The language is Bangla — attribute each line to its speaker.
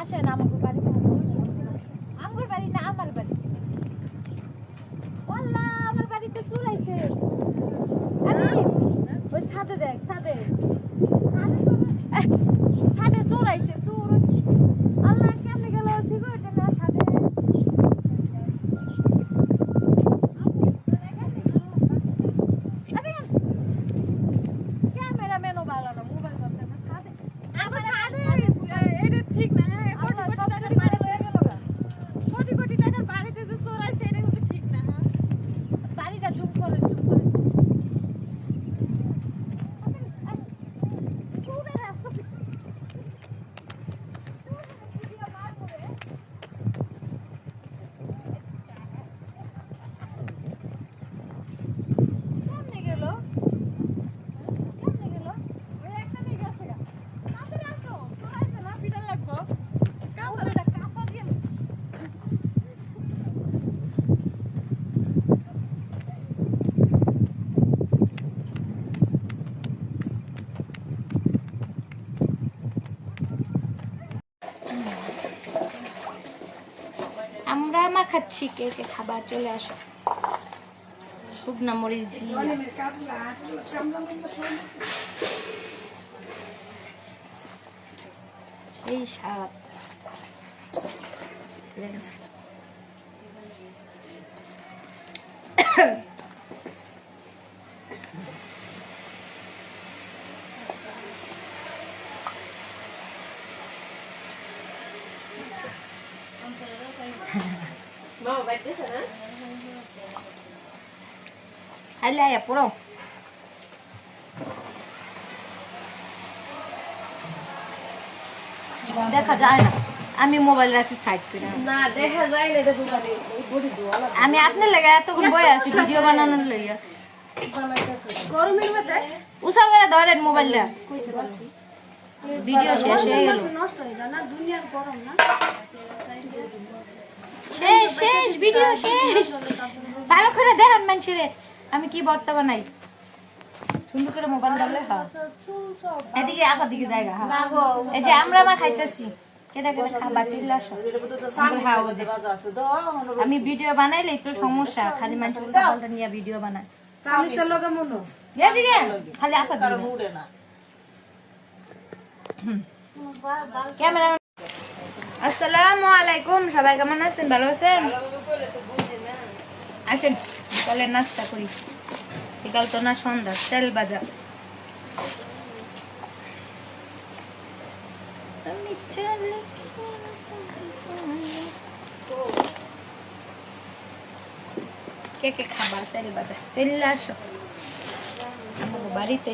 Speaker 1: আসেন আমাকে বাড়িতে আমার বাড়ি না আমার বাড়ি আল্লাহ আমার বাড়িতে চুর আইছে ওই ছাদে দেখ ছাদে ছাদে চোর আইছে চোর আল্লাহ কেমনে গেল সিগারেট না ছাদে ক্যামেরাম্যানও ভালো না মোবাইল করতে না ছাদে আমার ছাদে এটা ঠিক না কোটি কোটি টাকার বাড়িতে যে চোর আইছে এটা কিন্তু ঠিক না হ্যাঁ বাড়িটা জুম করে আমরা মাখাচ্ছি কে কে খাবার চলে আসো শুকনা মরিচ দিয়ে এই স্বাদ Hãy like và দেখা যায় না আমি মোবাইল রাখছি সাইড করে না দেখা যায় না এটা দোকানে আমি আপনার লাগা এতক্ষণ বসে আছি ভিডিও বানানোর লইয়া গরমের মধ্যে উসা করে ধরেন মোবাইলটা ভিডিও শেষ হয়ে গেল নষ্ট হয়ে যায় না দুনিয়ার গরম না শেষ শেষ ভিডিও শেষ ভালো করে দেখেন মানুষেরে আমি কি ভর্তা বানাই সুন্দর করে মোবাইল ধরলে হ্যাঁ এদিকে আপার দিকে জায়গা হ্যাঁ এই যে আমরা মা খাইতেছি কেটা কেটা খাবার চলে আসো আমি ভিডিও বানাইলে তো সমস্যা খালি মানুষ উল্টা নিয়ে ভিডিও বানায় এদিকে খালি আপার দিকে ক্যামেরা আসসালামু আলাইকুম সবাই কেমন আছেন ভালো আছেন আসেন বিকালে নাস্তা করি বিকাল তো না সন্ধ্যা তেল ভাজা কে কে খাবার তেল ভাজা চলে আসো বাড়িতে